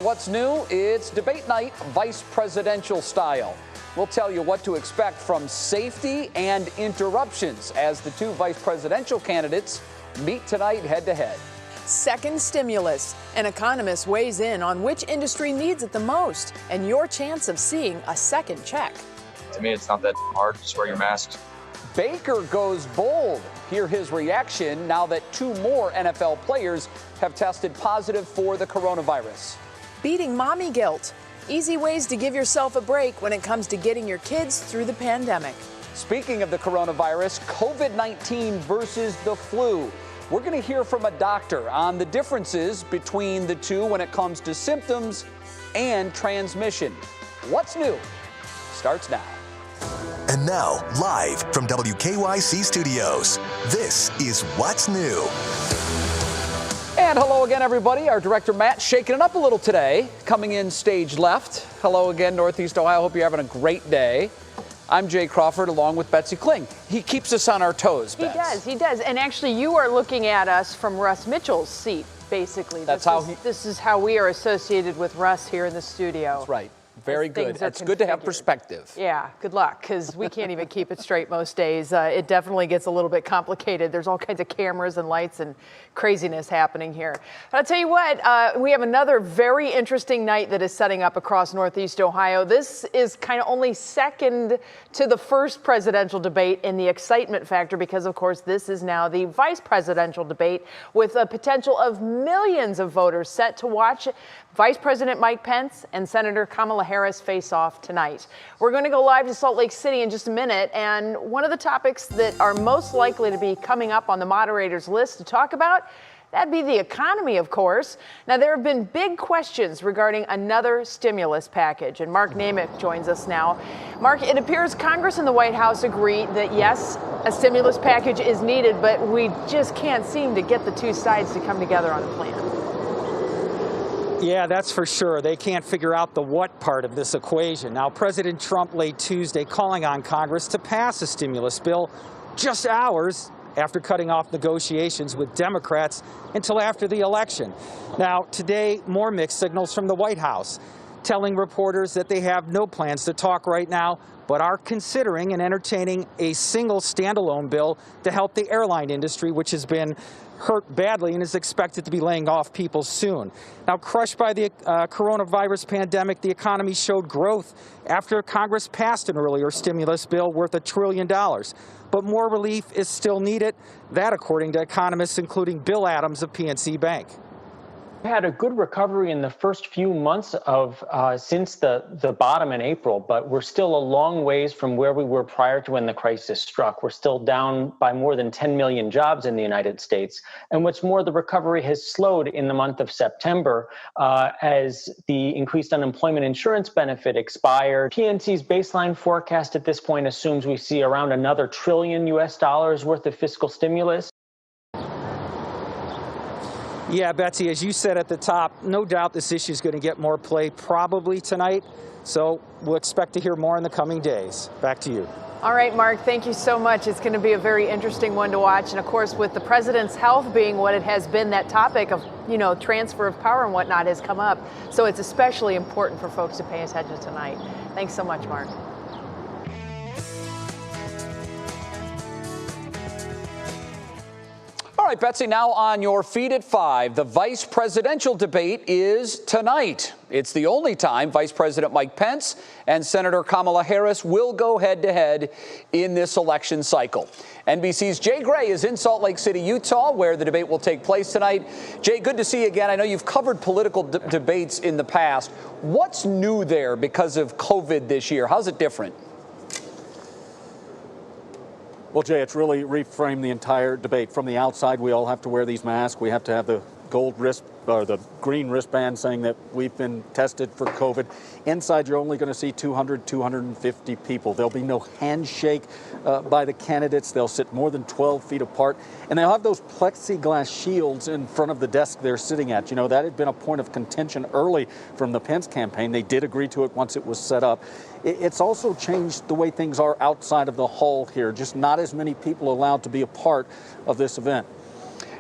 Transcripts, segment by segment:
what's new? It's debate night, vice presidential style. We'll tell you what to expect from safety and interruptions as the two vice presidential candidates meet tonight head-to-head. Second stimulus. An economist weighs in on which industry needs it the most and your chance of seeing a second check. To me, it's not that hard. Just wear your masks. Baker goes bold. Hear his reaction now that two more NFL players have tested positive for the coronavirus. Beating mommy guilt. Easy ways to give yourself a break when it comes to getting your kids through the pandemic. Speaking of the coronavirus, COVID-19 versus the flu. We're going to hear from a doctor on the differences between the two when it comes to symptoms and transmission. What's new starts now. And now, live from WKYC Studios, this is What's New. And hello again, everybody. Our director, Matt, shaking it up a little today, coming in stage left. Hello again, Northeast Ohio. Hope you're having a great day. I'm Jay Crawford, along with Betsy Kling. He keeps us on our toes, Bets. He does. And actually, you are looking at us from Russ Mitchell's seat, basically. This is how we are associated with Russ here in the studio. That's right. Very good. It's good to have perspective. Yeah, good luck, because we can't even keep it straight most days. It definitely gets a little bit complicated. There's all kinds of cameras and lights and craziness happening here. But I'll tell you what, we have another very interesting night that is setting up across Northeast Ohio. This is kind of only second to the first presidential debate in the excitement factor, because, of course, this is now the vice presidential debate with a potential of millions of voters set to watch Vice President Mike Pence and Senator Kamala Harris face off tonight. We're going to go live to Salt Lake City in just a minute, and one of the topics that are most likely to be coming up on the moderator's list to talk about, that'd be the economy, of course. Now, there have been big questions regarding another stimulus package, and Mark Namick joins us now. Mark, it appears Congress and the White House agree that, yes, a stimulus package is needed, but we just can't seem to get the two sides to come together on a plan. Yeah, that's for sure. They can't figure out the what part of this equation. Now, President Trump late Tuesday calling on Congress to pass a stimulus bill just hours after cutting off negotiations with Democrats until after the election. Now, today, more mixed signals from the White House, telling reporters that they have no plans to talk right now, but are considering and entertaining a single standalone bill to help the airline industry, which has been hurt badly and is expected to be laying off people soon. Now, crushed by the coronavirus pandemic, the economy showed growth after Congress passed an earlier stimulus bill worth $1 trillion. But more relief is still needed. That, according to economists, including Bill Adams of PNC Bank. We had a good recovery in the first few months of since the bottom in April, but we're still a long ways from where we were prior to when the crisis struck. We're still down by more than 10 million jobs in the United States. And what's more, the recovery has slowed in the month of September as the increased unemployment insurance benefit expired. PNC's baseline forecast at this point assumes we see around another $1 trillion worth of fiscal stimulus. Yeah, Betsy, as you said at the top, no doubt this issue is going to get more play probably tonight. So we'll expect to hear more in the coming days. Back to you. All right, Mark, thank you so much. It's going to be a very interesting one to watch. And of course, with the president's health being what it has been, that topic of, transfer of power and whatnot has come up. So it's especially important for folks to pay attention tonight. Thanks so much, Mark. All right, Betsy, now on your feed at 5. The vice presidential debate is tonight. It's the only time Vice President Mike Pence and Senator Kamala Harris will go head-to-head in this election cycle. NBC's Jay Gray is in Salt Lake City, Utah, where the debate will take place tonight. Jay, good to see you again. I know you've covered political debates in the past. What's new there because of COVID this year? How's it different? Well, Jay, it's really reframed the entire debate. From the outside, we all have to wear these masks. We have to have the gold wrist or the green wristband saying that we've been tested for COVID. Inside, you're only going to see 200, 250 people. There'll be no handshake by the candidates. They'll sit more than 12 feet apart. And they'll have those plexiglass shields in front of the desk they're sitting at. You know, that had been a point of contention early from the Pence campaign. They did agree to it once it was set up. It's also changed the way things are outside of the hall here. Just not as many people allowed to be a part of this event.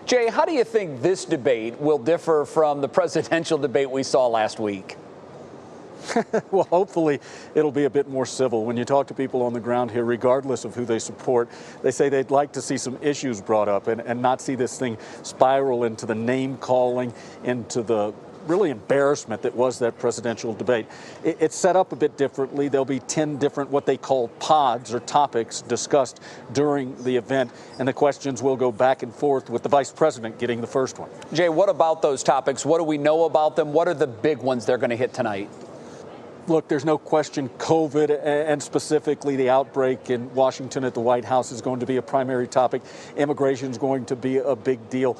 Jay, how do you think this debate will differ from the presidential debate we saw last week? Well, hopefully it'll be a bit more civil. When you talk to people on the ground here, regardless of who they support, they say they'd like to see some issues brought up and not see this thing spiral into the name calling, into the really embarrassment that was that presidential debate. It's set up a bit differently. There'll be 10 different what they call pods or topics discussed during the event, and the questions will go back and forth with the vice president getting the first one. Jay, what about those topics? What do we know about them? What are the big ones they're going to hit tonight? Look, there's no question COVID and specifically the outbreak in Washington at the White House is going to be a primary topic. Immigration is going to be a big deal.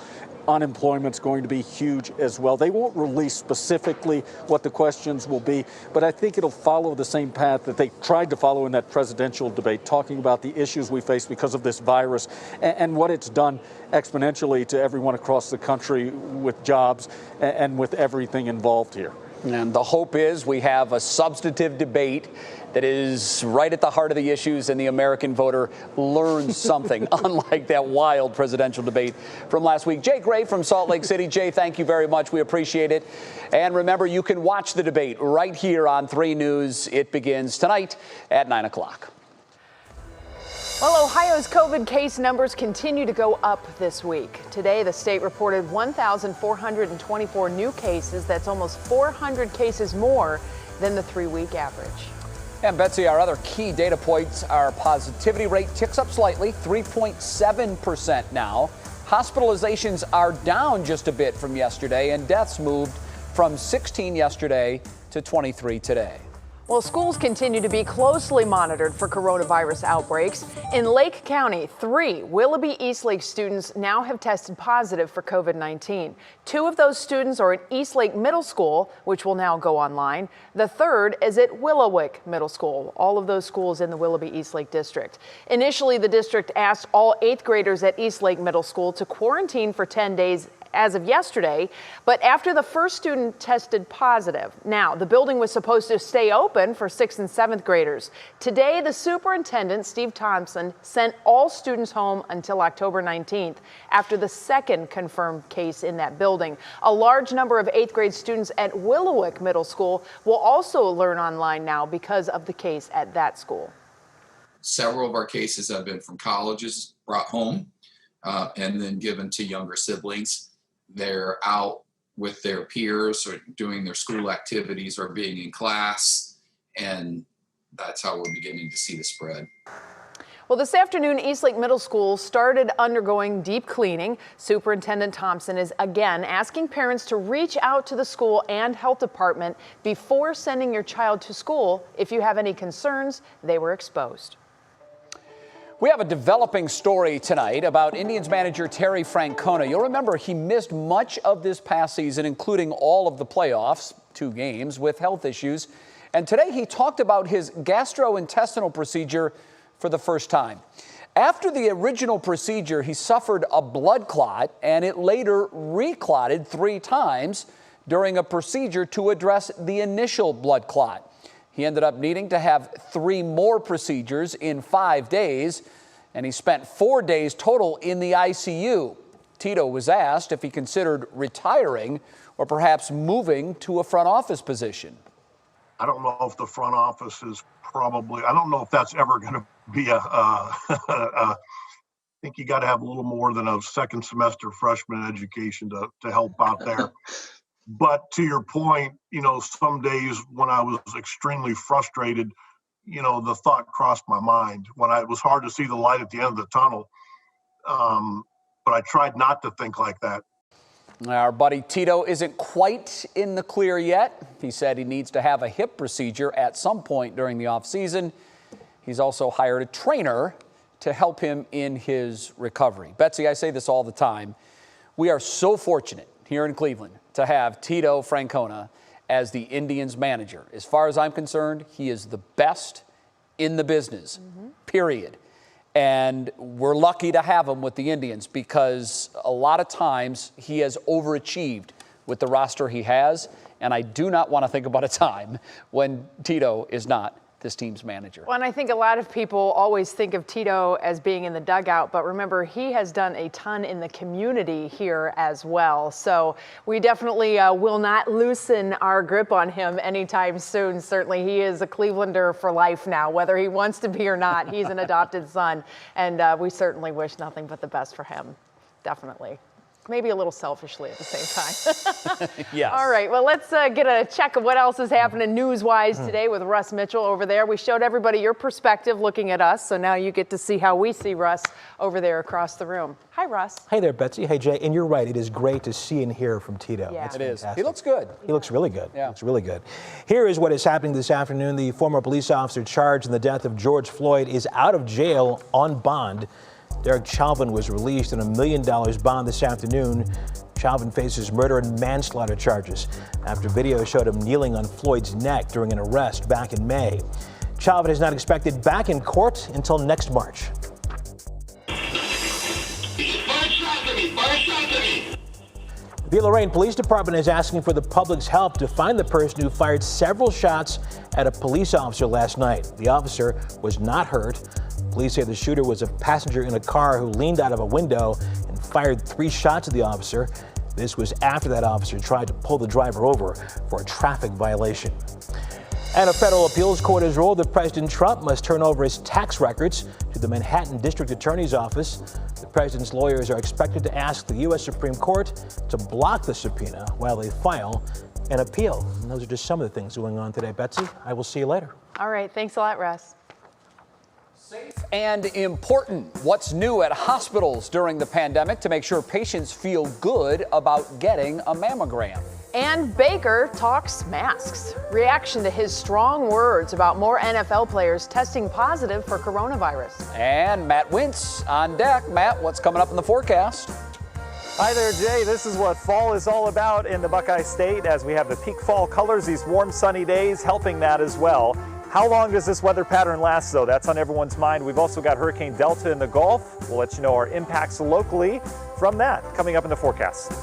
Unemployment's going to be huge as well. They won't release specifically what the questions will be, but I think it'll follow the same path that they tried to follow in that presidential debate, talking about the issues we face because of this virus and what it's done exponentially to everyone across the country with jobs and with everything involved here. And the hope is we have a substantive debate that is right at the heart of the issues and the American voter learns something, unlike that wild presidential debate from last week. Jay Gray from Salt Lake City. Jay, thank you very much. We appreciate it. And remember, you can watch the debate right here on 3 News. It begins tonight at 9 o'clock. Well, Ohio's COVID case numbers continue to go up this week. Today, the state reported 1,424 new cases. That's almost 400 cases more than the 3-week average. And Betsy, our other key data points, our positivity rate ticks up slightly, 3.7% now. Hospitalizations are down just a bit from yesterday, and deaths moved from 16 yesterday to 23 today. Well, schools continue to be closely monitored for coronavirus outbreaks. In Lake County, 3 Willoughby Eastlake students now have tested positive for COVID-19. 2 of those students are at Eastlake Middle School, which will now go online. The third is at Willowick Middle School, all of those schools in the Willoughby Eastlake district. Initially, the district asked all 8th graders at Eastlake Middle School to quarantine for 10 days as of yesterday, but after the first student tested positive. Now, the building was supposed to stay open for 6th and 7th graders. Today, the superintendent, Steve Thompson, sent all students home until October 19th after the second confirmed case in that building. A large number of 8th grade students at Willowick Middle School will also learn online now because of the case at that school. Several of our cases have been from colleges brought home and then given to younger siblings. They're out with their peers or doing their school activities or being in class, and that's how we're beginning to see the spread. Well, this afternoon, Eastlake Middle School started undergoing deep cleaning. Superintendent Thompson is again asking parents to reach out to the school and health department before sending your child to school if you have any concerns they were exposed. We have a developing story tonight about Indians manager Terry Francona. You'll remember he missed much of this past season, including all of the playoffs, 2 games, with health issues. And today he talked about his gastrointestinal procedure for the first time. After the original procedure, he suffered a blood clot, and it later reclotted 3 times during a procedure to address the initial blood clot. He ended up needing to have 3 more procedures in 5 days, and he spent 4 days total in the ICU. Tito was asked if he considered retiring or perhaps moving to a front office position. I don't know if the front office is probably, I don't know if that's ever going to be I think you got to have a little more than a second semester freshman education to help out there. But to your point, some days when I was extremely frustrated, the thought crossed my mind when it was hard to see the light at the end of the tunnel. But I tried not to think like that. Our buddy Tito isn't quite in the clear yet. He said he needs to have a hip procedure at some point during the offseason. He's also hired a trainer to help him in his recovery. Betsy, I say this all the time. We are so fortunate here in Cleveland to have Tito Francona as the Indians manager. As far as I'm concerned, he is the best in the business, period. And we're lucky to have him with the Indians because a lot of times he has overachieved with the roster he has. And I do not want to think about a time when Tito is not this team's manager. Well, and I think a lot of people always think of Tito as being in the dugout, but remember, he has done a ton in the community here as well. So we definitely will not loosen our grip on him anytime soon. Certainly, he is a Clevelander for life now, whether he wants to be or not. He's an adopted son, and we certainly wish nothing but the best for him. Definitely. Maybe a little selfishly at the same time. Yes. All right, well, let's get a check of what else is happening news-wise today with Russ Mitchell over there. We showed everybody your perspective looking at us, so now you get to see how we see Russ over there across the room. Hi, Russ. Hey there, Betsy. Hey, Jay. And you're right, it is great to see and hear from Tito. Yeah. It is. He looks good. He looks really good. Yeah. Looks really good. Here is what is happening this afternoon. The former police officer charged in the death of George Floyd is out of jail on bond. Derek Chauvin was released on $1 million bond this afternoon. Chauvin faces murder and manslaughter charges after video showed him kneeling on Floyd's neck during an arrest back in May. Chauvin is not expected back in court until next March. The Lorraine Police Department is asking for the public's help to find the person who fired several shots at a police officer last night. The officer was not hurt. Police say the shooter was a passenger in a car who leaned out of a window and fired 3 shots at the officer. This was after that officer tried to pull the driver over for a traffic violation. And a federal appeals court has ruled that President Trump must turn over his tax records to the Manhattan District Attorney's Office. The president's lawyers are expected to ask the U.S. Supreme Court to block the subpoena while they file an appeal. And those are just some of the things going on today, Betsy. I will see you later. All right, thanks a lot, Russ. Safe and important. What's new at hospitals during the pandemic to make sure patients feel good about getting a mammogram? And Baker talks masks. Reaction to his strong words about more NFL players testing positive for coronavirus. And Matt Wintz on deck. Matt, what's coming up in the forecast? Hi there, Jay. This is what fall is all about in the Buckeye State as we have the peak fall colors, these warm sunny days helping that as well. How long does this weather pattern last, though? That's on everyone's mind. We've also got Hurricane Delta in the Gulf. We'll let you know our impacts locally from that coming up in the forecast.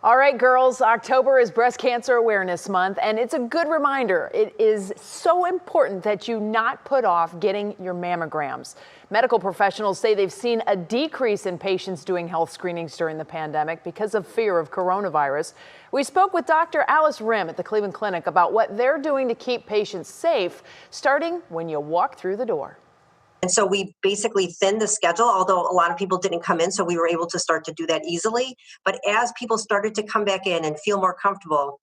All right, girls, October is Breast Cancer Awareness Month, and it's a good reminder. It is so important that you not put off getting your mammograms. Medical professionals say they've seen a decrease in patients doing health screenings during the pandemic because of fear of coronavirus. We spoke with Dr. Alice Rim at the Cleveland Clinic about what they're doing to keep patients safe, starting when you walk through the door. And so we basically thinned the schedule, although a lot of people didn't come in, so we were able to start to do that easily. But as people started to come back in and feel more comfortable,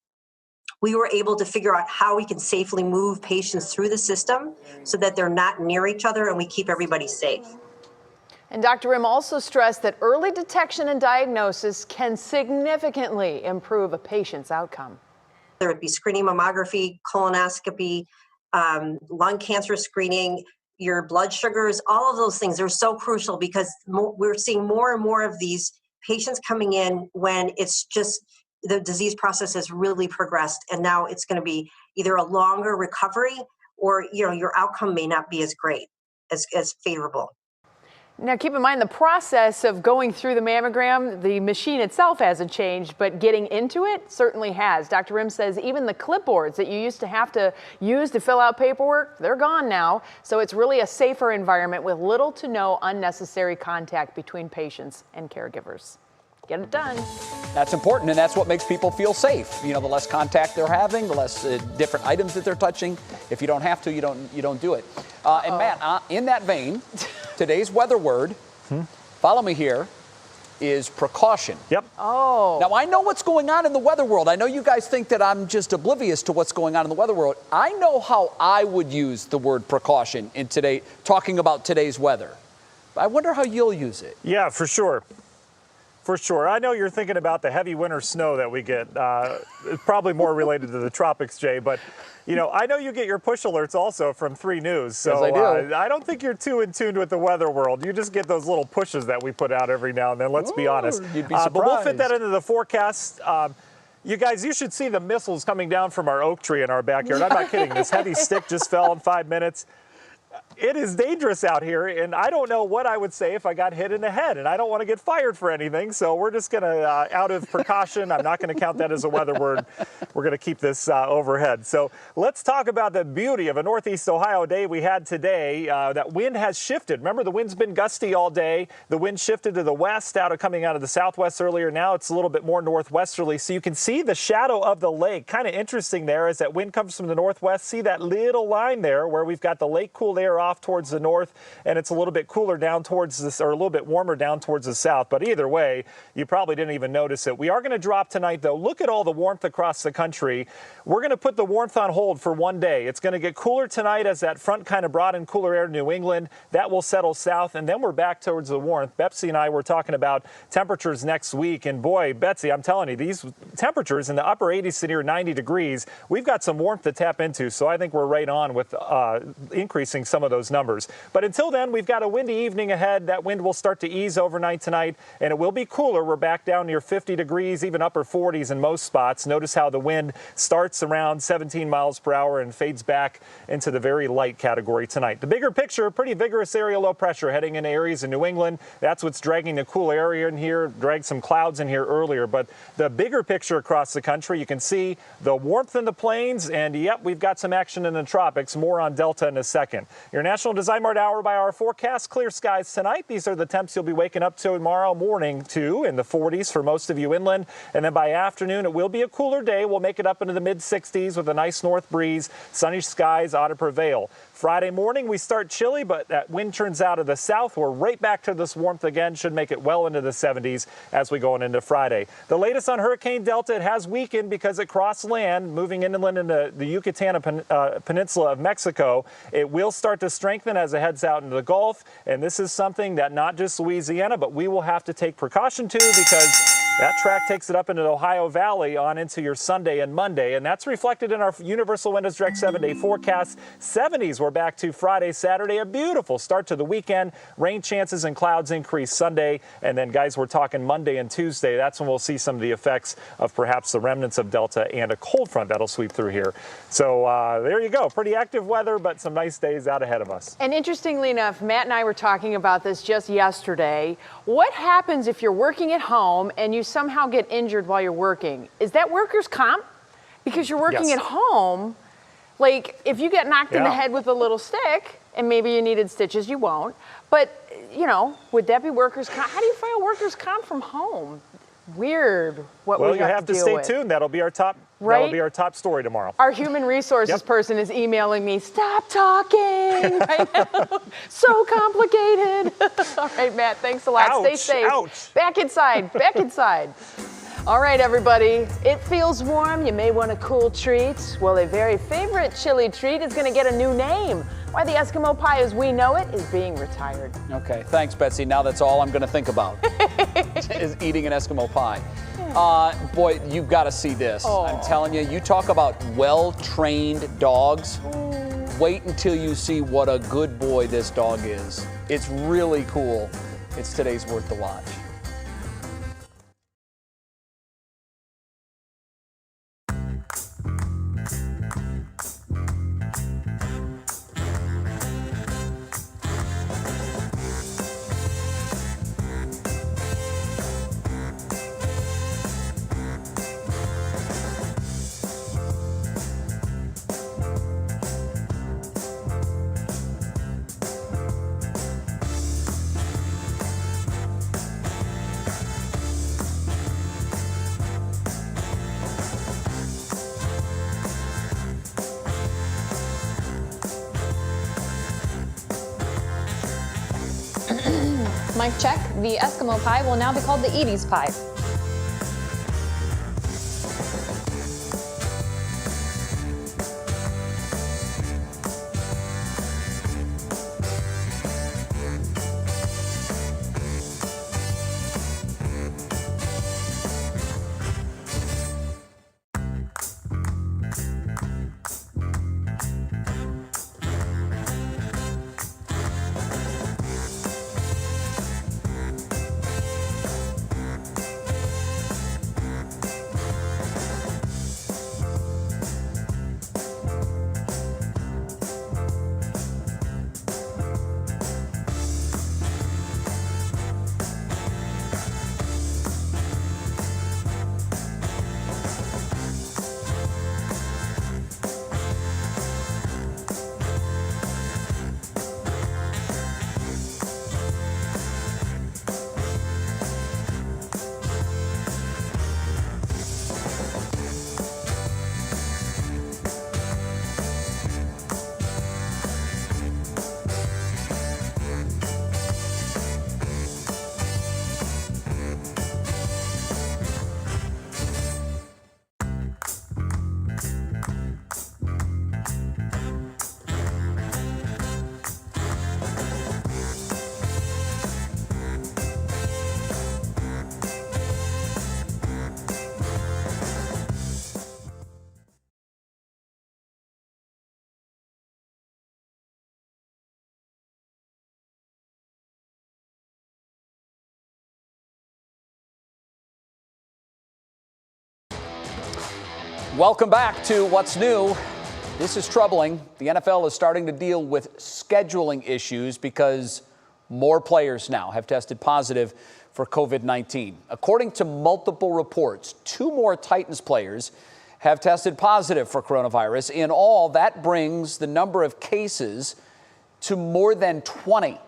we were able to figure out how we can safely move patients through the system so that they're not near each other and we keep everybody safe. And Dr. Rim also stressed that early detection and diagnosis can significantly improve a patient's outcome. There would be screening mammography, colonoscopy, lung cancer screening, your blood sugars, all of those things are so crucial because we're seeing more and more of these patients coming in when it's just the disease process has really progressed, and now it's going to be either a longer recovery or your outcome may not be as great, as favorable. Now, keep in mind the process of going through the mammogram, the machine itself hasn't changed, but getting into it certainly has. Dr. Rim says even the clipboards that you used to have to use to fill out paperwork, they're gone now. So it's really a safer environment with little to no unnecessary contact between patients and caregivers. Get it done. That's important, and that's what makes people feel safe. The less contact they're having, the less different items that they're touching. If you don't have to, you don't do it. And Matt, in that vein, today's weather word, follow me here, is precaution. Yep. Oh. Now, I know what's going on in the weather world. I know you guys think that I'm just oblivious to what's going on in the weather world. I know how I would use the word precaution in talking about today's weather. I wonder how you'll use it. Yeah, for sure. For sure. I know you're thinking about the heavy winter snow that we get. It's probably more related to the tropics, Jay, but I know you get your push alerts also from 3 News. So yes, I do. I don't think you're too in tune with the weather world. You just get those little pushes that we put out every now and then, let's be honest. You'd be surprised. But we'll fit that into the forecast. You guys, you should see the missiles coming down from our oak tree in our backyard. I'm not kidding. This heavy stick just fell in 5 minutes. It is dangerous out here, and I don't know what I would say if I got hit in the head, and I don't want to get fired for anything, so we're just going to, out of precaution, I'm not going to count that as a weather word. We're going to keep this overhead. So let's talk about the beauty of a Northeast Ohio day we had today. That wind has shifted. Remember, the wind's been gusty all day. The wind shifted to the west, coming out of the southwest earlier. Now it's a little bit more northwesterly, so you can see the shadow of the lake. Kind of interesting there as that wind comes from the northwest. See that little line there where we've got the lake cool air off towards the north, and it's a little bit cooler down towards this, or a little bit warmer down towards the south. But either way, you probably didn't even notice it. We are going to drop tonight, though. Look at all the warmth across the country. We're going to put the warmth on hold for one day. It's going to get cooler tonight as that front kind of brought in cooler air to New England. That will settle south, and then we're back towards the warmth. Betsy and I were talking about temperatures next week, and boy, Betsy, I'm telling you, these temperatures in the upper 80s to near 90 degrees, we've got some warmth to tap into, so I think we're right on with increasing some of those numbers. But until then, we've got a windy evening ahead. That wind will start to ease overnight tonight, and it will be cooler. We're back down near 50 degrees, even upper 40s in most spots. Notice how the wind starts around 17 miles per hour and fades back into the very light category tonight. The bigger picture, pretty vigorous area low pressure heading into areas in New England. That's what's dragging the cool area in here, dragged some clouds in here earlier. But the bigger picture across the country, you can see the warmth in the plains, and yep, we've got some action in the tropics. More on Delta in a second. Your National Design Mart hour-by-hour forecast. Clear skies tonight. These are the temps you'll be waking up to tomorrow morning to in the 40s for most of you inland. And then by afternoon, it will be a cooler day. We'll make it up into the mid-60s with a nice north breeze. Sunny skies ought to prevail. Friday morning, we start chilly, but that wind turns out of the south. We're right back to this warmth again. Should make it well into the 70s as we go into Friday. The latest on Hurricane Delta, it has weakened because it crossed land, moving inland into the Yucatan Peninsula of Mexico. It will start to strengthen as it heads out into the Gulf, and this is something that not just Louisiana, but we will have to take precaution to because that track takes it up into the Ohio Valley on into your Sunday and Monday, and that's reflected in our Universal Windows Direct 7-day forecast. 70s we're back to Friday, Saturday, a beautiful start to the weekend. Rain chances and clouds increase Sunday, and then guys, we're talking Monday and Tuesday. That's when we'll see some of the effects of perhaps the remnants of Delta and a cold front that'll sweep through here. So there you go. Pretty active weather, but some nice days out ahead of us. And interestingly enough, Matt and I were talking about this just yesterday. What happens if you're working at home and you you somehow get injured while you're working, is that workers' comp? Because you're working Yes. at home. Like, if you get knocked in the head with a little stick, and maybe you needed stitches, you won't. But, you know, would that be workers' comp? How do you file workers' comp from home? Weird. What Well, we you have to deal stay with. tuned. That'll be our top. Right? That'll be our top story tomorrow. Our human resources person is emailing me, stop talking right now. So complicated. All right, Matt, thanks a lot. Stay Ouch, safe. ouch. Back inside, back inside. All right, everybody. It feels warm. You may want a cool treat. Well, a very favorite chili treat is going to get a new name. Why the Eskimo pie as we know it is being retired. Okay, thanks, Betsy. Now that's all I'm going to think about is eating an Eskimo pie. Boy, you've got to see this. I'm telling you, you talk about well-trained dogs. Wait until you see what a good boy this dog is. It's really cool. It's today's Worth the Watch. Mic check. The Eskimo pie will now be called the Edie's pie. Welcome back to What's New. This is troubling. The NFL is starting to deal with scheduling issues because more players now have tested positive for COVID-19. According to multiple reports, 2 more Titans players have tested positive for coronavirus. In all, that brings the number of cases to more than 20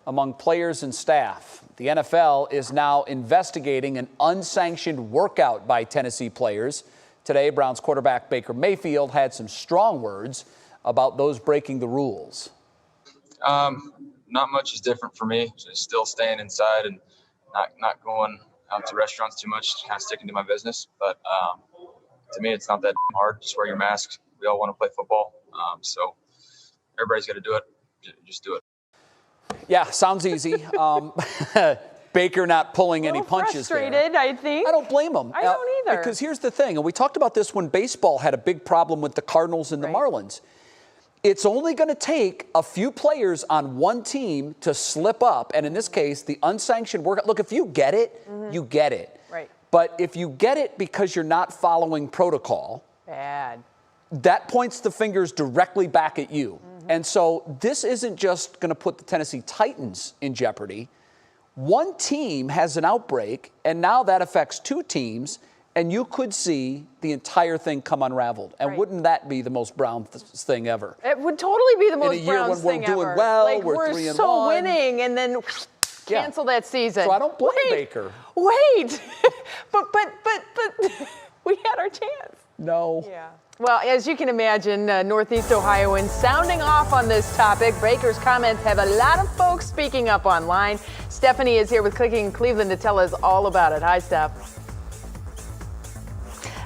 among players and staff. The NFL is now investigating an unsanctioned workout by Tennessee players. Today, Browns quarterback Baker Mayfield had some strong words about those breaking the rules. Not much is different for me. Just still staying inside and not going out to restaurants too much, kind of sticking to my business. But to me, it's not that hard. Just wear your mask. We all want to play football. So everybody's got to do it. Just do it. Yeah, sounds easy. Baker not pulling any punches there. Frustrated, I think. I don't blame him. I don't either. Because here's the thing, and we talked about this when baseball had a big problem with the Cardinals and the Marlins. It's only going to take a few players on one team to slip up, and in this case, the unsanctioned workout. Look, if you get it, you get it. Right. But if you get it because you're not following protocol, bad. That points the fingers directly back at you. And so this isn't just going to put the Tennessee Titans in jeopardy. One team has an outbreak, and now that affects 2 teams, and you could see the entire thing come unraveled. And wouldn't that be the most Brown thing ever? It would totally be the most Browns thing ever. In a year when we're doing well, like, we're 3-1. so winning, and then cancel that season. So I don't blame Baker. Wait, but we had our chance. No. Yeah. Well, as you can imagine, Northeast Ohioans sounding off on this topic. Baker's comments have a lot of folks speaking up online. Stephanie is here with Clicking Cleveland to tell us all about it. Hi, Steph.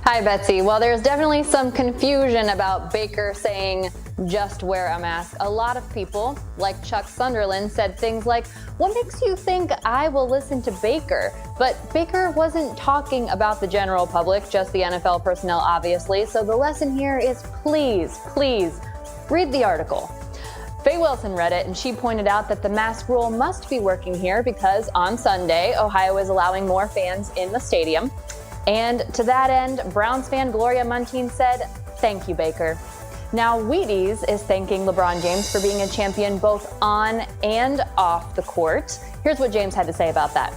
Hi, Betsy. Well, there's definitely some confusion about Baker saying just wear a mask. A lot of people, like Chuck Sunderland, said things like, what makes you think I will listen to Baker? But Baker wasn't talking about the general public, just the NFL personnel, obviously. So the lesson here is please read the article. Faye Wilson read it, and she pointed out that the mask rule must be working here because on Sunday, Ohio is allowing more fans in the stadium. And to that end, Browns fan Gloria Muntean said, thank you, Baker. Now, Wheaties is thanking LeBron James for being a champion both on and off the court. Here's what James had to say about that.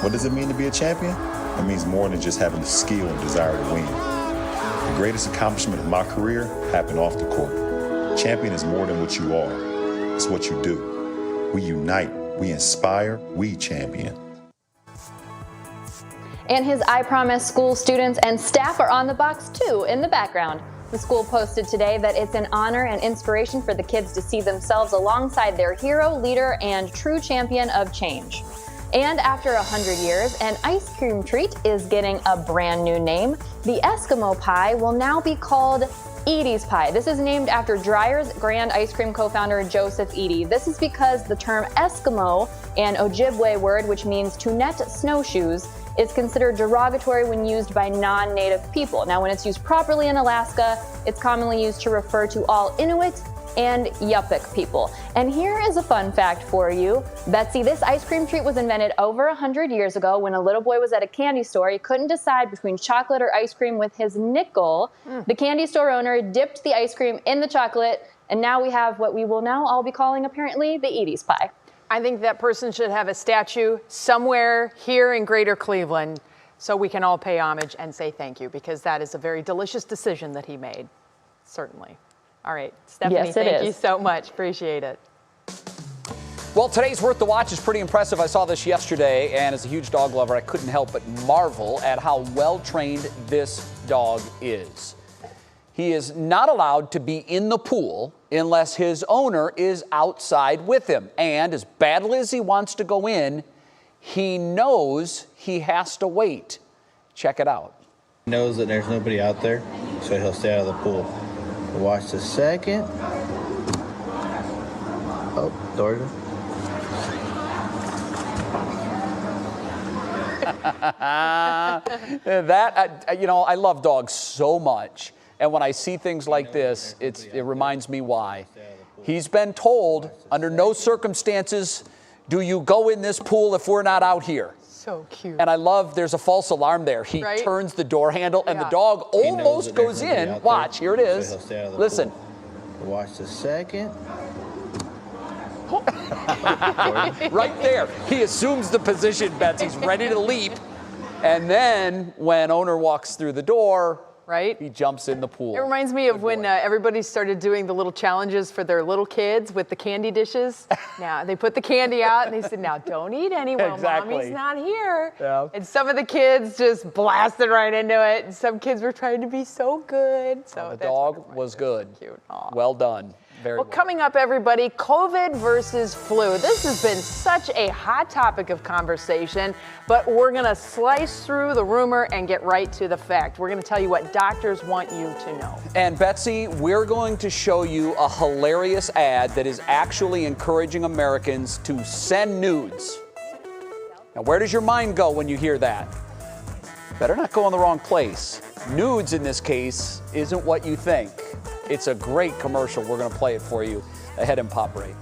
What does it mean to be a champion? It means more than just having the skill and desire to win. The greatest accomplishment of my career happened off the court. Champion is more than what you are. It's what you do. We unite, we inspire, we champion. And his I Promise school students and staff are on the box too in the background. The school posted today that it's an honor and inspiration for the kids to see themselves alongside their hero, leader, and true champion of change. And after 100 years, an ice cream treat is getting a brand new name. The Eskimo pie will now be called Edie's Pie. This is named after Dreyer's Grand Ice Cream co-founder Joseph Edie. This is because the term Eskimo, an Ojibwe word which means to net snowshoes, is considered derogatory when used by non-native people. Now, when it's used properly in Alaska, it's commonly used to refer to all Inuit and Yupik people. And here is a fun fact for you. Betsy, this ice cream treat was invented over 100 years ago when a little boy was at a candy store. He couldn't decide between chocolate or ice cream with his nickel. The candy store owner dipped the ice cream in the chocolate, and now we have what we will now all be calling, apparently, the Edie's Pie. I think that person should have a statue somewhere here in Greater Cleveland so we can all pay homage and say thank you, because that is a very delicious decision that he made, certainly. All right, Stephanie, thank you so much. Appreciate it. Well, today's Worth the Watch is pretty impressive. I saw this yesterday, and as a huge dog lover, I couldn't help but marvel at how well-trained this dog is. He is not allowed to be in the pool unless his owner is outside with him. And as badly as he wants to go in, he knows he has to wait. Check it out. He knows that there's nobody out there, so he'll stay out of the pool. Watch the second. Oh, doors. I love dogs so much. And when I see things like this, it reminds me why. He's been told, under no circumstances do you go in this pool if we're not out here. So cute. And I love, there's a false alarm there. He turns the door handle, and the dog almost goes in. Watch, here it is. Listen. Watch the second. Right there. He assumes the position, Betsy. He's ready to leap. And then when owner walks through the door, he jumps in the pool. It reminds me of when everybody started doing the little challenges for their little kids with the candy dishes. Now, they put the candy out, and they said, now, don't eat any while Mommy's not here. Yeah. And some of the kids just blasted right into it, and some kids were trying to be so good. So the dog was good. Cute. Well done. Very well. Coming up, everybody, COVID versus flu. This has been such a hot topic of conversation, but we're going to slice through the rumor and get right to the fact. We're going to tell you what doctors want you to know. And Betsy, we're going to show you a hilarious ad that is actually encouraging Americans to send nudes. Now, where does your mind go when you hear that? Better not go in the wrong place. Nudes, in this case, isn't what you think. It's a great commercial. We're going to play it for you ahead in Pop Break.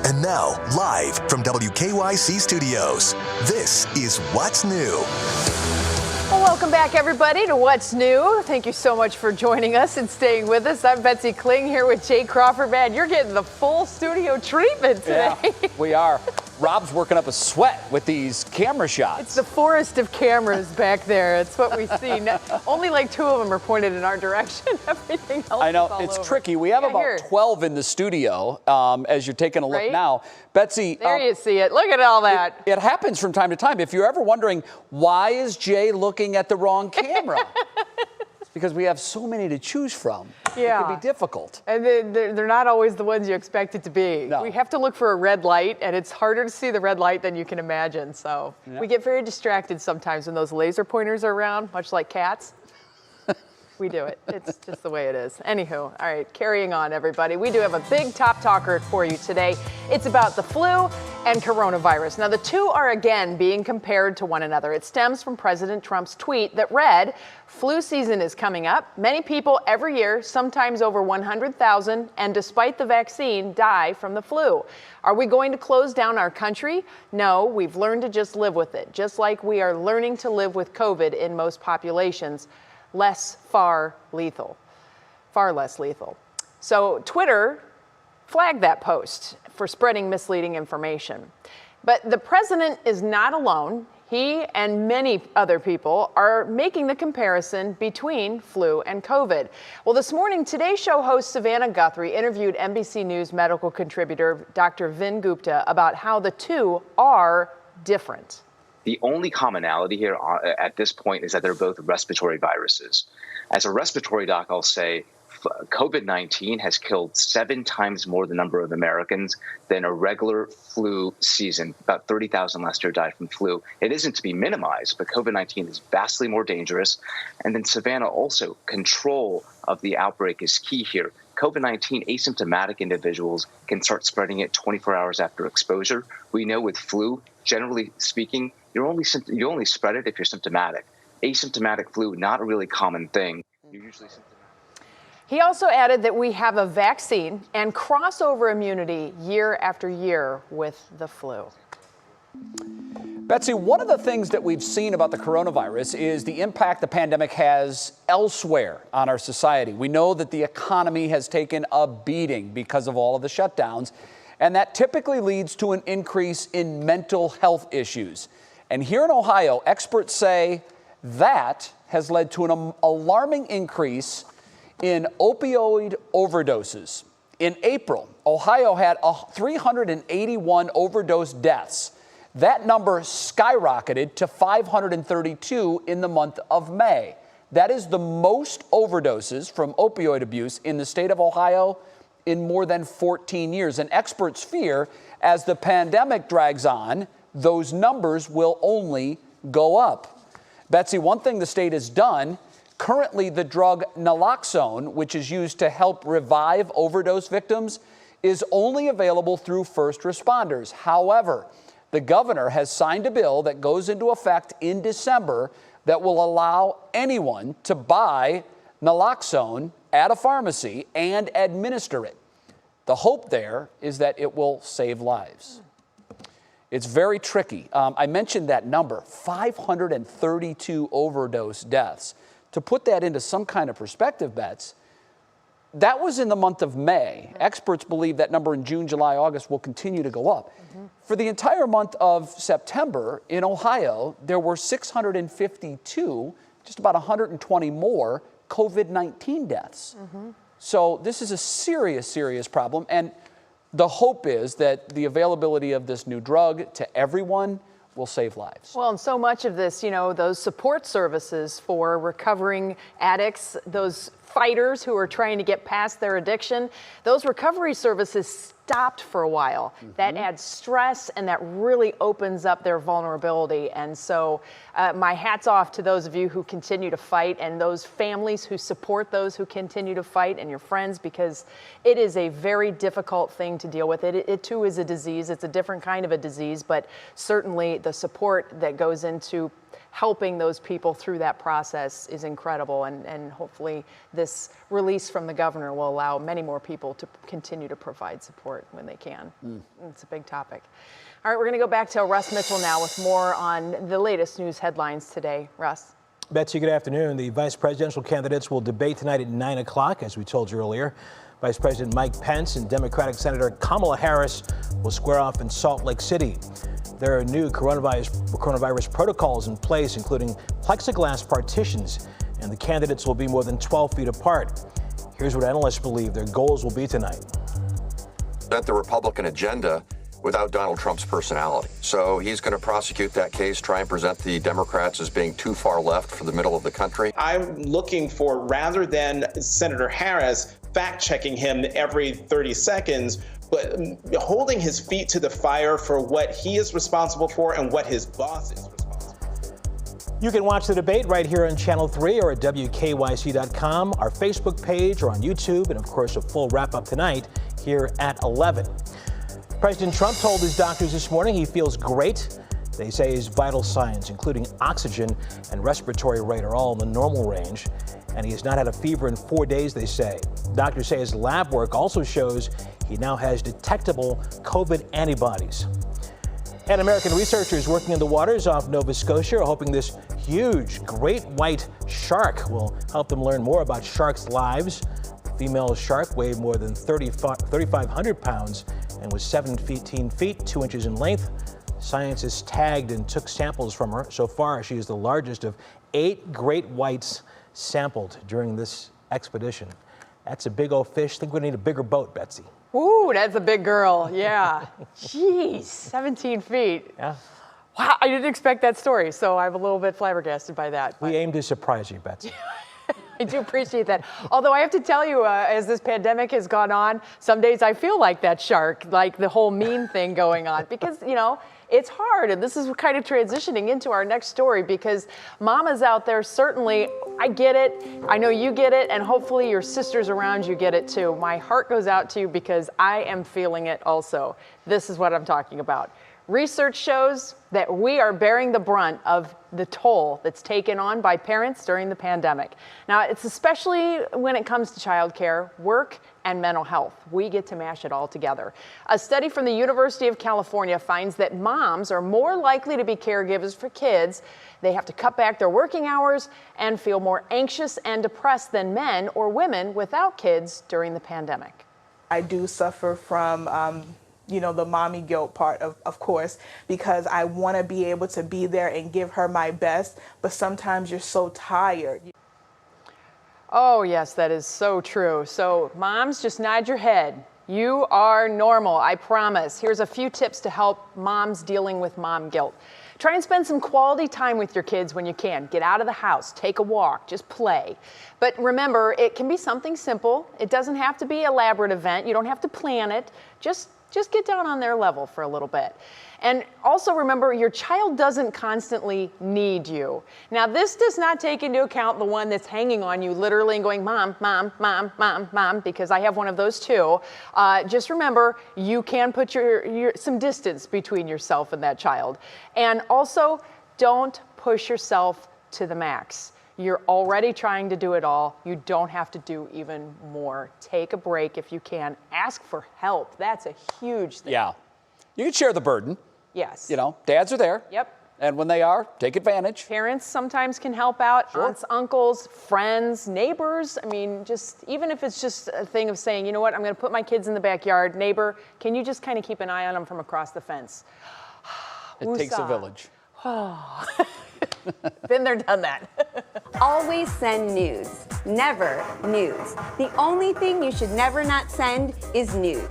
And now, live from WKYC Studios, this is What's New. Well, welcome back, everybody, to What's New. Thank you so much for joining us and staying with us. I'm Betsy Kling here with Jay Crawford. Man, you're getting the full studio treatment today. Yeah, we are. Rob's working up a sweat with these camera shots. It's the forest of cameras back there. It's what we see. Only like 2 of them are pointed in our direction. Everything else I know, is all it's over. tricky. We have about 12 in the studio as you're taking a look Right? now. Betsy. There you see it. Look at all that. It happens from time to time. If you're ever wondering, why is Jay looking at the wrong camera? It's because we have so many to choose from. Yeah. It can be difficult. And they're not always the ones you expect it to be. No. We have to look for a red light, and it's harder to see the red light than you can imagine. So we get very distracted sometimes when those laser pointers are around, much like cats. We do it. It's just the way it is. Anywho, all right, carrying on, everybody. We do have a big top talker for you today. It's about the flu and coronavirus. Now, the two are again being compared to one another. It stems from President Trump's tweet that read, "Flu season is coming up. Many people every year, sometimes over 100,000, and despite the vaccine, die from the flu. Are we going to close down our country? No, we've learned to just live with it, just like we are learning to live with COVID in most populations. Far less lethal." So Twitter flagged that post for spreading misleading information. But the president is not alone. He and many other people are making the comparison between flu and COVID. Well, this morning, Today Show host Savannah Guthrie interviewed NBC News medical contributor Dr. Vin Gupta about how the two are different. The only commonality here at this point is that they're both respiratory viruses. As a respiratory doc, I'll say COVID-19 has killed 7 times more the number of Americans than a regular flu season. About 30,000 last year died from flu. It isn't to be minimized, but COVID-19 is vastly more dangerous. And then, Savannah, also control of the outbreak is key here. COVID-19 asymptomatic individuals can start spreading it 24 hours after exposure. We know with flu, generally speaking, you only spread it if you're symptomatic. Asymptomatic flu, not a really common thing. You're usually symptomatic. He also added that we have a vaccine and crossover immunity year after year with the flu. Betsy, one of the things that we've seen about the coronavirus is the impact the pandemic has elsewhere on our society. We know that the economy has taken a beating because of all of the shutdowns, and that typically leads to an increase in mental health issues. And here in Ohio, experts say that has led to an alarming increase in opioid overdoses. In April, Ohio had 381 overdose deaths. That number skyrocketed to 532 in the month of May. That is the most overdoses from opioid abuse in the state of Ohio in more than 14 years. And experts fear as the pandemic drags on, those numbers will only go up. Betsy, one thing the state has done, currently the drug naloxone, which is used to help revive overdose victims, is only available through first responders. However, the governor has signed a bill that goes into effect in December that will allow anyone to buy naloxone at a pharmacy and administer it. The hope there is that it will save lives. It's very tricky. I mentioned that number, 532 overdose deaths. To put that into some kind of perspective, Bets, that was in the month of May. Experts believe that number in June, July, August will continue to go up. For the entire month of September in Ohio, there were 652, just about 120 more COVID-19 deaths. So this is a serious, serious problem. And the hope is that the availability of this new drug to everyone will save lives. Well, and so much of this, you know, those support services for recovering addicts, those fighters who are trying to get past their addiction, those recovery services stopped for a while. That adds stress and that really opens up their vulnerability. And so my hat's off to those of you who continue to fight and those families who support those who continue to fight and your friends, because it is a very difficult thing to deal with. It too is a disease. It's a different kind of a disease, but certainly the support that goes into helping those people through that process is incredible. And hopefully this release from the governor will allow many more people to continue to provide support when they can. It's a big topic. All right, we're going to go back to Russ Mitchell now with more on the latest news headlines today. Russ. Betsy, good afternoon. The vice presidential candidates will debate tonight at 9 o'clock, as we told you earlier. Vice President Mike Pence and Democratic Senator Kamala Harris will square off in Salt Lake City. There are new coronavirus protocols in place, including plexiglass partitions, and the candidates will be more than 12 feet apart. Here's what analysts believe their goals will be tonight. The Republican agenda without Donald Trump's personality. So he's going to prosecute that case, try and present the Democrats as being too far left for the middle of the country. I'm looking for, rather than Senator Harris fact-checking him every 30 seconds, but holding his feet to the fire for what he is responsible for and what his boss is responsible for. You can watch the debate right here on Channel 3 or at WKYC.com, our Facebook page, or on YouTube, and of course a full wrap-up tonight here at 11. President Trump told his doctors this morning he feels great. They say his vital signs, including oxygen and respiratory rate, are all in the normal range. And he has not had a fever in 4 days, they say. Doctors say his lab work also shows he now has detectable COVID antibodies. And American researchers working in the waters off Nova Scotia are hoping this huge great white shark will help them learn more about sharks' lives. The female shark weighed more than 3,500 pounds and was 17 feet, 2 inches in length. Scientists tagged and took samples from her. So far, she is the largest of 8 great whites sampled during this expedition. That's a big old fish. I think we need a bigger boat, Betsy. Ooh, that's a big girl. Yeah. Jeez, 17 feet. Yeah. Wow, I didn't expect that story, so I'm a little bit flabbergasted by that. We aim to surprise you, Betsy. I do appreciate that. Although I have to tell you, as this pandemic has gone on, some days I feel like that shark, like the whole meme thing going on, because, you know, it's hard. And this is kind of transitioning into our next story, because mamas out there, certainly, I get it. I know you get it. And hopefully your sisters around you get it too. My heart goes out to you because I am feeling it also. This is what I'm talking about. Research shows that we are bearing the brunt of the toll that's taken on by parents during the pandemic. Now, it's especially when it comes to childcare, work, and mental health. We get to mash it all together. A study from the University of California finds that moms are more likely to be caregivers for kids. They have to cut back their working hours and feel more anxious and depressed than men or women without kids during the pandemic. I do suffer from you know, the mommy guilt part, of course, because I want to be able to be there and give her my best, but sometimes you're so tired. Oh, yes, that is so true. So, moms, just nod your head. You are normal, I promise. Here's a few tips to help moms dealing with mom guilt. Try and spend some quality time with your kids when you can. Get out of the house, take a walk, just play. But remember, it can be something simple. It doesn't have to be an elaborate event. You don't have to plan it. Just get down on their level for a little bit. And also remember, your child doesn't constantly need you. Now, this does not take into account the one that's hanging on you literally and going, mom, mom, mom, mom, mom, because I have one of those too. Just remember, you can put some distance between yourself and that child. And also, don't push yourself to the max. You're already trying to do it all. You don't have to do even more. Take a break if you can. Ask for help. That's a huge thing. Yeah. You can share the burden. Yes. You know, dads are there. Yep. And when they are, take advantage. Parents sometimes can help out. Sure. Aunts, uncles, friends, neighbors. I mean, just even if it's just a thing of saying, you know what, I'm going to put my kids in the backyard. Neighbor, can you just kind of keep an eye on them from across the fence? It takes a village. Been there, done that. Always send nudes, never nudes. The only thing you should never not send is nudes.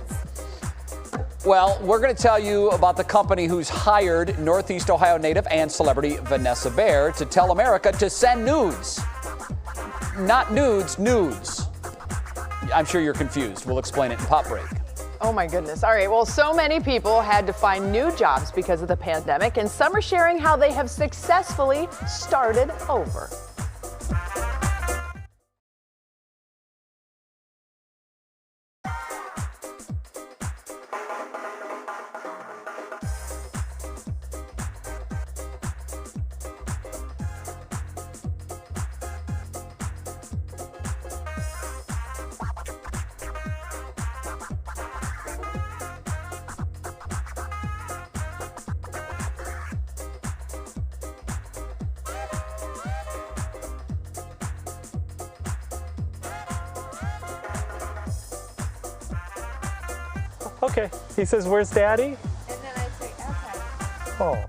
Well, we're going to tell you about the company who's hired Northeast Ohio native and celebrity Vanessa Bayer to tell America to send nudes. Not nudes, nudes. I'm sure you're confused. We'll explain it in Pop Break. Oh my goodness. All right. Well, so many people had to find new jobs because of the pandemic, and some are sharing how they have successfully started over. Okay. He says, "Where's Daddy?" And then I say, okay. Oh.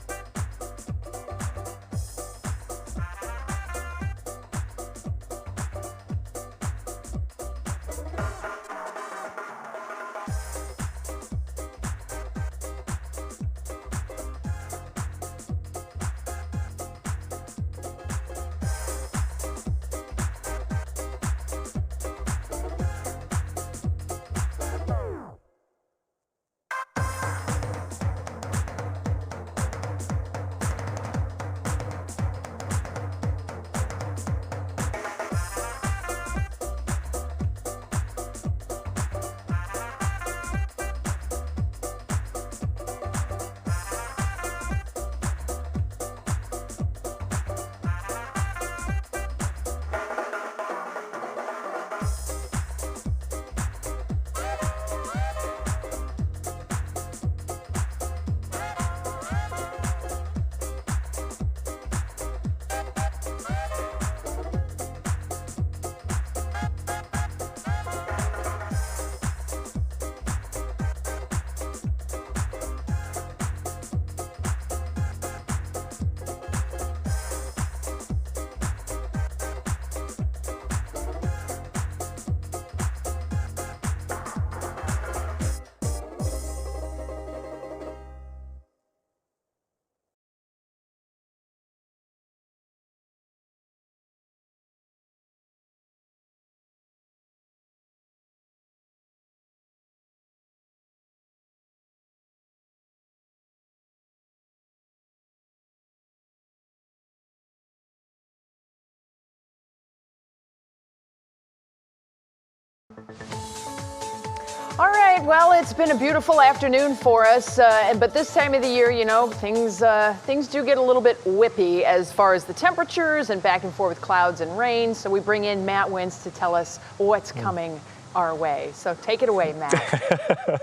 All right, well, it's been a beautiful afternoon for us, but this time of the year, you know, things do get a little bit whippy as far as the temperatures and back and forth with clouds and rain. So we bring in Matt Wintz to tell us what's coming our way. So take it away, Matt.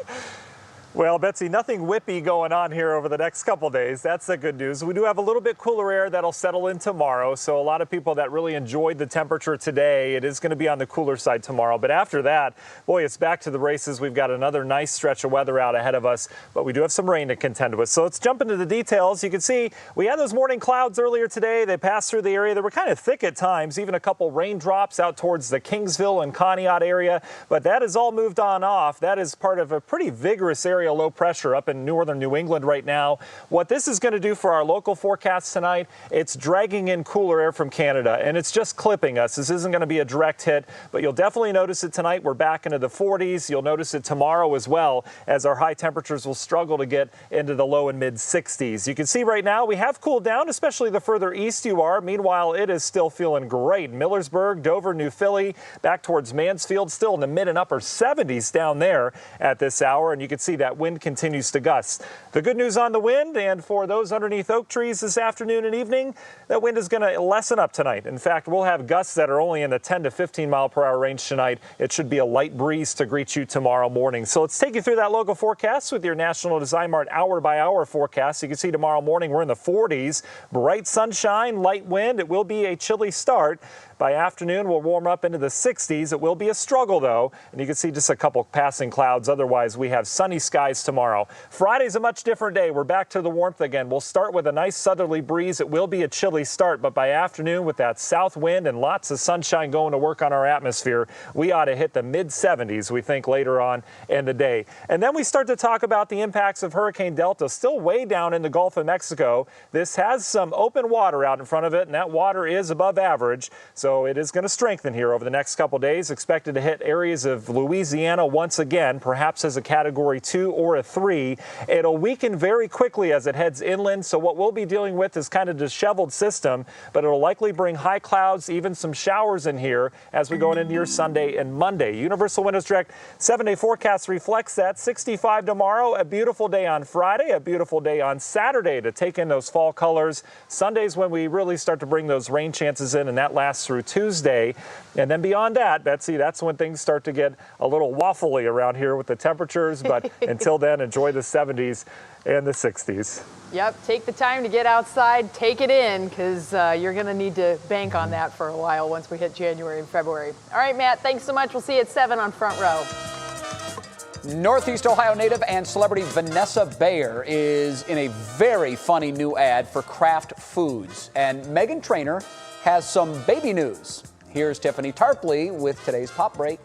Well, Betsy, nothing whippy going on here over the next couple days. That's the good news. We do have a little bit cooler air that'll settle in tomorrow. So a lot of people that really enjoyed the temperature today, it is going to be on the cooler side tomorrow. But after that, boy, it's back to the races. We've got another nice stretch of weather out ahead of us, but we do have some rain to contend with. So let's jump into the details. You can see we had those morning clouds earlier today. They passed through the area. They were kind of thick at times, even a couple raindrops out towards the Kingsville and Conneaut area. But that has all moved on off. That is part of a pretty vigorous area low pressure up in northern New England right now. What this is going to do for our local forecast tonight, it's dragging in cooler air from Canada, and it's just clipping us. This isn't going to be a direct hit, but you'll definitely notice it tonight. We're back into the 40s. You'll notice it tomorrow as well, as our high temperatures will struggle to get into the low and mid 60s. You can see right now we have cooled down, especially the further east you are. Meanwhile, it is still feeling great. Millersburg, Dover, New Philly, back towards Mansfield, still in the mid and upper 70s down there at this hour, and you can see that wind continues to gust. The good news on the wind, and for those underneath oak trees this afternoon and evening, that wind is going to lessen up tonight. In fact, we'll have gusts that are only in the 10 to 15 mile per hour range tonight. It should be a light breeze to greet you tomorrow morning. So let's take you through that local forecast with your National Design Mart hour by hour forecast. You can see tomorrow morning we're in the 40s, bright sunshine, light wind. It will be a chilly start. By afternoon, we'll warm up into the 60s. It will be a struggle, though, and you can see just a couple passing clouds. Otherwise, we have sunny skies tomorrow. Friday's a much different day. We're back to the warmth again. We'll start with a nice southerly breeze. It will be a chilly start, but by afternoon, with that south wind and lots of sunshine going to work on our atmosphere, we ought to hit the mid-70s, we think, later on in the day. And then we start to talk about the impacts of Hurricane Delta, still way down in the Gulf of Mexico. This has some open water out in front of it, and that water is above average. So it is going to strengthen here over the next couple days, expected to hit areas of Louisiana once again, perhaps as a Category 2 or a 3. It'll weaken very quickly as it heads inland, so what we'll be dealing with is kind of disheveled system, but it'll likely bring high clouds, even some showers in here as we go into your Sunday and Monday. Universal Windows Direct 7-day forecast reflects that. 65 tomorrow, a beautiful day on Friday, a beautiful day on Saturday to take in those fall colors. Sunday's when we really start to bring those rain chances in, and that lasts through Tuesday. And then beyond that, Betsy, that's when things start to get a little waffly around here with the temperatures. But until then, enjoy the 70s and the 60s. Yep, take the time to get outside, take it in, because you're going to need to bank on that for a while once we hit January and February. All right, Matt, thanks so much. We'll see you at 7 on Front Row. Northeast Ohio native and celebrity Vanessa Bayer is in a very funny new ad for Kraft Foods. And Meghan Trainor has some baby news. Here's Tiffany Tarpley with today's Pop Break.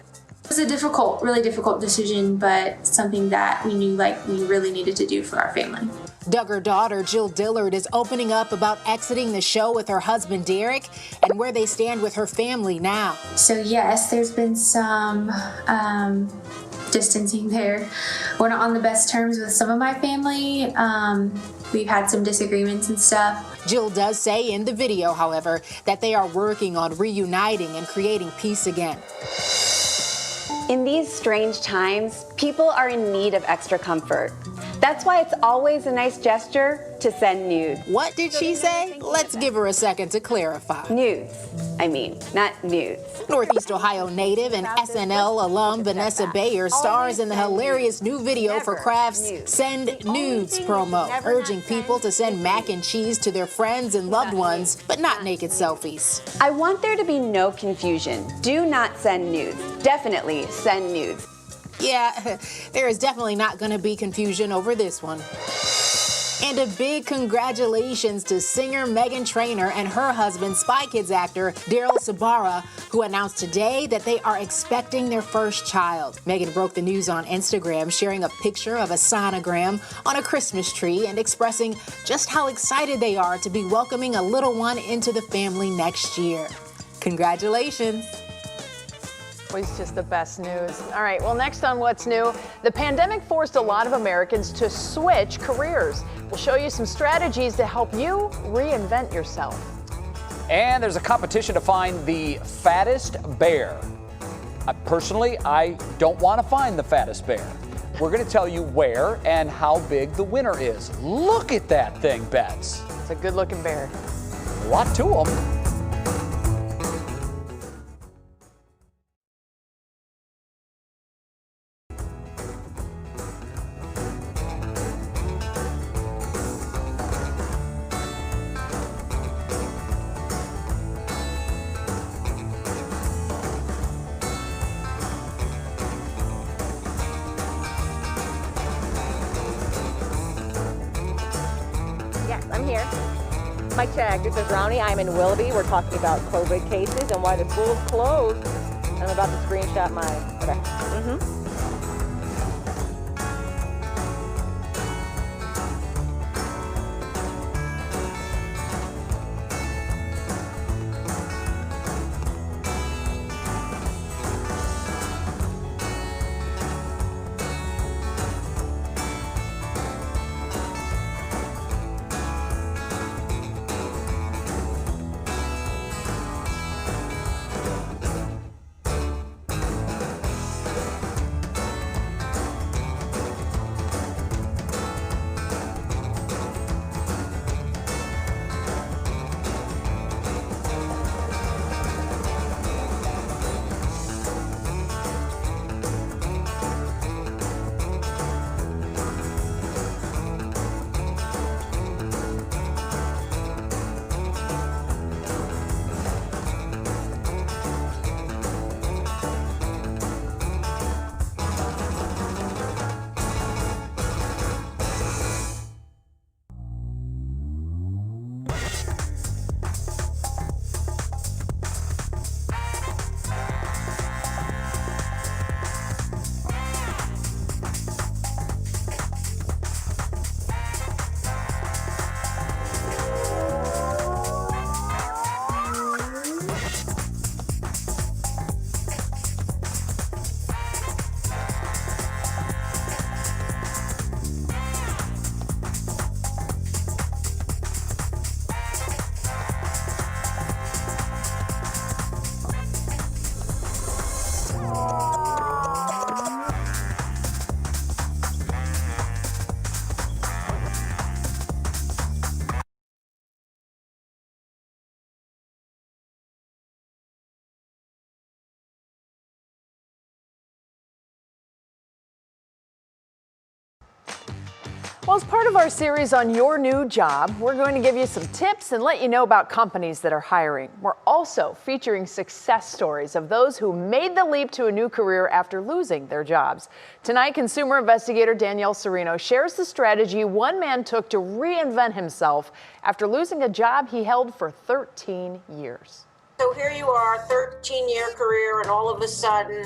It was a difficult, really difficult decision, but something that we knew we really needed to do for our family. Duggar daughter Jill Dillard is opening up about exiting the show with her husband Derek and where they stand with her family now. So yes, there's been some distancing there. We're not on the best terms with some of my family. We've had some disagreements and stuff. Jill does say in the video, however, that they are working on reuniting and creating peace again. In these strange times, people are in need of extra comfort. That's why it's always a nice gesture to send nudes. What did she say? Let's give her a second to clarify. Nudes. I mean, not nudes. Northeast Ohio native and SNL alum Vanessa Bayer stars in the hilarious new video for Kraft's Send Nudes promo, urging people to send mac and cheese to their friends and loved ones, but not naked selfies. I want there to be no confusion. Do not send nudes. Definitely send nudes. Yeah, there is definitely not going to be confusion over this one. And a big congratulations to singer Meghan Trainor and her husband, Spy Kids actor Daryl Sabara, who announced today that they are expecting their first child. Meghan broke the news on Instagram, sharing a picture of a sonogram on a Christmas tree and expressing just how excited they are to be welcoming a little one into the family next year. Congratulations. Always just the best news. All right, well, next on What's New, the pandemic forced a lot of Americans to switch careers. We'll show you some strategies to help you reinvent yourself. And there's a competition to find the fattest bear. Personally, I don't want to find the fattest bear. We're going to tell you where and how big the winner is. Look at that thing, Bets. It's a good-looking bear. A lot to them. I'm here. Mike check. This is Rowney. I'm in Willoughby. We're talking about COVID cases and why the school is closed. I'm about to screenshot mine. Okay. Well, as part of our series on your new job, we're going to give you some tips and let you know about companies that are hiring. We're also featuring success stories of those who made the leap to a new career after losing their jobs. Tonight, consumer investigator Danielle Serino shares the strategy one man took to reinvent himself after losing a job he held for 13 years. So here you are, 13-year career, and all of a sudden,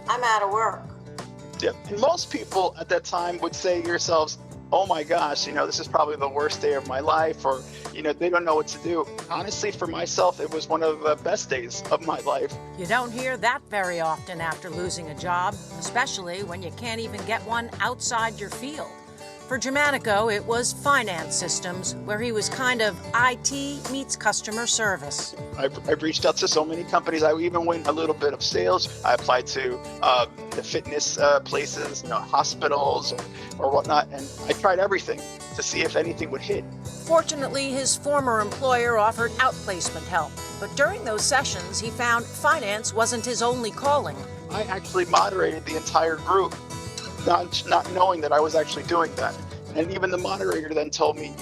I'm out of work. Yeah, most people at that time would say to yourselves, oh my gosh, this is probably the worst day of my life, or, they don't know what to do. Honestly, for myself, it was one of the best days of my life. You don't hear that very often after losing a job, especially when you can't even get one outside your field. For Germanico, it was finance systems, where he was kind of IT meets customer service. I've reached out to so many companies. I even went a little bit of sales. I applied to the fitness places, hospitals or whatnot, and I tried everything to see if anything would hit. Fortunately, his former employer offered outplacement help, but during those sessions, he found finance wasn't his only calling. I actually moderated the entire group, not knowing that I was actually doing that. And even the moderator then told me,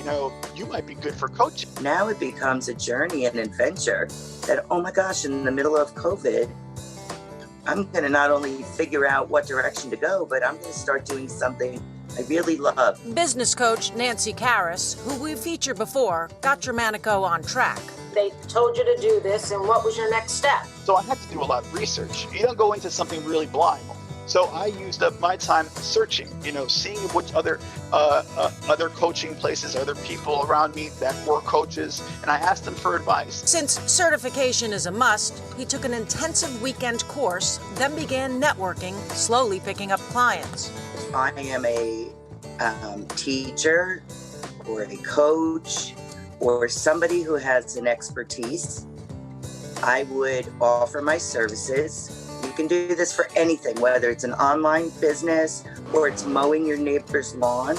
you might be good for coaching. Now it becomes a journey and adventure that, oh my gosh, in the middle of COVID, I'm going to not only figure out what direction to go, but I'm going to start doing something I really love. Business coach Nancy Karras, who we've featured before, got Germanico on track. They told you to do this, and what was your next step? So I had to do a lot of research. You don't go into something really blind. So I used up my time searching, seeing which other coaching places, other people around me that were coaches, and I asked them for advice. Since certification is a must, he took an intensive weekend course, then began networking, slowly picking up clients. If I am a teacher or a coach or somebody who has an expertise, I would offer my services. You can do this for anything, whether it's an online business or it's mowing your neighbor's lawn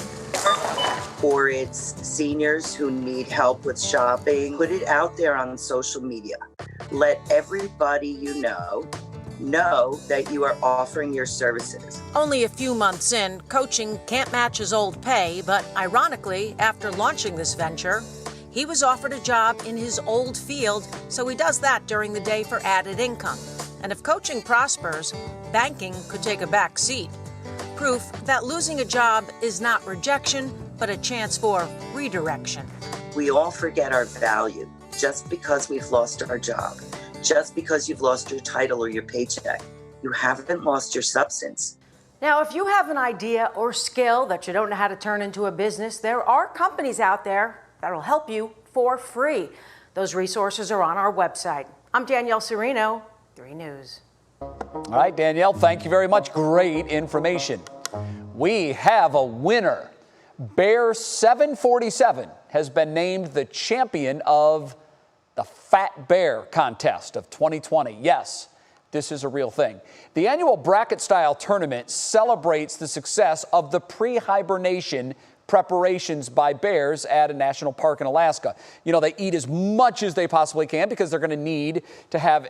or it's seniors who need help with shopping. Put it out there on social media. Let everybody you know that you are offering your services. Only a few months in, coaching can't match his old pay, but ironically, after launching this venture, he was offered a job in his old field, so he does that during the day for added income. And if coaching prospers, banking could take a back seat. Proof that losing a job is not rejection, but a chance for redirection. We all forget our value just because we've lost our job, just because you've lost your title or your paycheck. You haven't lost your substance. Now, if you have an idea or skill that you don't know how to turn into a business, there are companies out there that'll help you for free. Those resources are on our website. I'm Danielle Serino, 3 News. All right, Danielle, thank you very much. Great information. We have a winner. Bear 747 has been named the champion of the Fat Bear contest of 2020. Yes, this is a real thing. The annual bracket-style tournament celebrates the success of the pre-hibernation preparations by bears at a national park in Alaska. They eat as much as they possibly can because they're going to need to have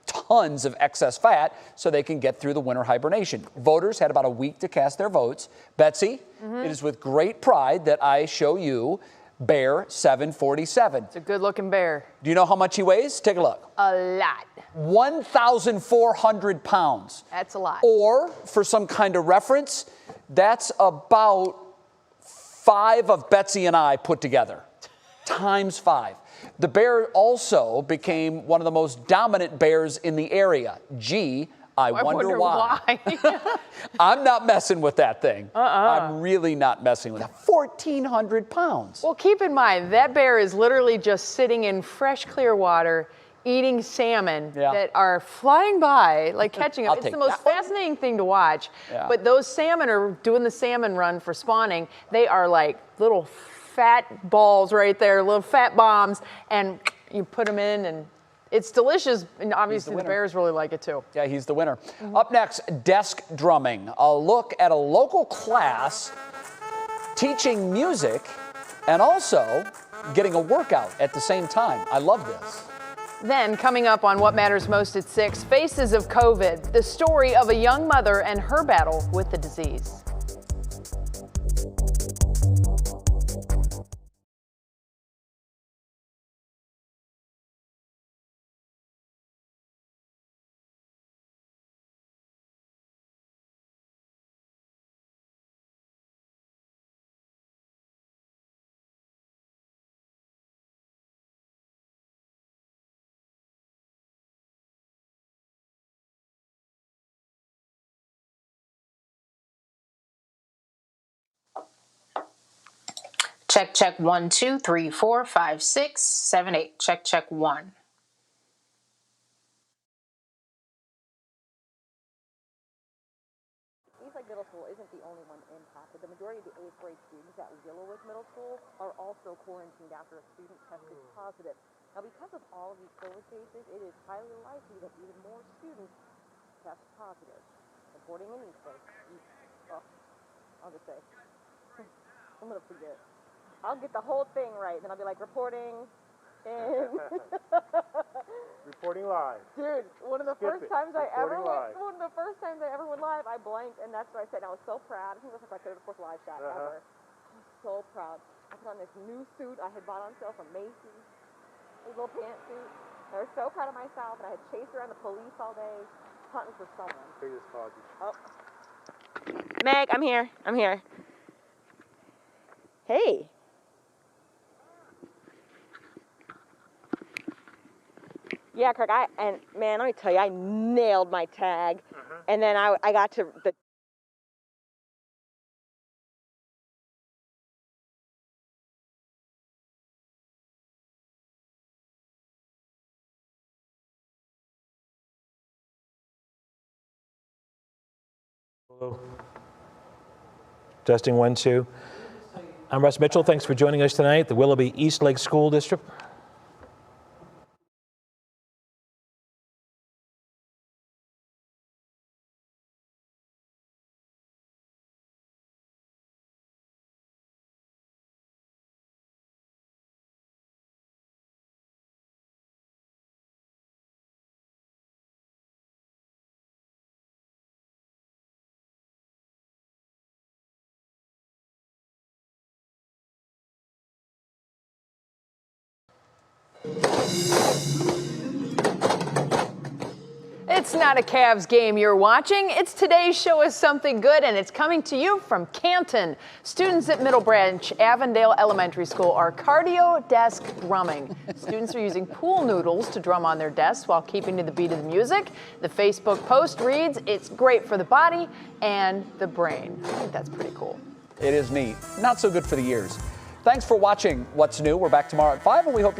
tons of excess fat so they can get through the winter hibernation. Voters had about a week to cast their votes. Betsy, it is with great pride that I show you Bear 747. It's a good-looking bear. Do you know how much he weighs? Take a look. A lot. 1,400 pounds. That's a lot. Or, for some kind of reference, that's about 5 of Betsy and I put together, times 5. The bear also became one of the most dominant bears in the area. Gee, I wonder why. I'm not messing with that thing. I'm really not messing with it. 1,400 pounds. Well, keep in mind, that bear is literally just sitting in fresh, clear water, eating salmon that are flying by, like catching them. It's the most fascinating thing to watch. But those salmon are doing the salmon run for spawning. They are like little fat balls right there, little fat bombs, and you put them in, and it's delicious. And obviously the bears really like it too. Yeah, he's the winner. Up next, desk drumming. A look at a local class teaching music and also getting a workout at the same time. I love this. Then, coming up on What Matters Most at 6, Faces of COVID, the story of a young mother and her battle with the disease. Check, check, 1, 2, 3, 4, 5, 6, 7, 8. Check, check, 1. Eastlake Middle School isn't the only one impacted. The majority of the 8th grade students at Willowwood Middle School are also quarantined after a student tested positive. Now, because of all of these COVID cases, it is highly likely that even more students test positive. Reporting in Eastlake. Oh, I'll just say. I'm going to forget. I'll get the whole thing right. Then I'll be like, reporting in. Reporting live. Dude, one of the first times I ever went live, I blanked, and that's what I said. And I was so proud. I think that's my favorite first live shot ever. I was so proud. I put on this new suit I had bought on sale from Macy's, a little pantsuit. I was so proud of myself, and I had chased around the police all day, hunting for someone. They just called you. Oh. Meg, I'm here. I'm here. Hey. Yeah, Kirk, man, let me tell you, I nailed my tag. And then I got to the... Hello. Testing 1, 2. I'm Russ Mitchell. Thanks for joining us tonight. The Willoughby Eastlake School District. It's not a Cavs game you're watching. It's Today's Show Is Something Good, and it's coming to you from Canton. Students at Middle Branch Avondale Elementary School are cardio desk drumming. Students are using pool noodles to drum on their desks while keeping to the beat of the music. The Facebook post reads, "It's great for the body and the brain." I think that's pretty cool. It is neat. Not so good for the ears. Thanks for watching What's New. We're back tomorrow at 5, and we hope you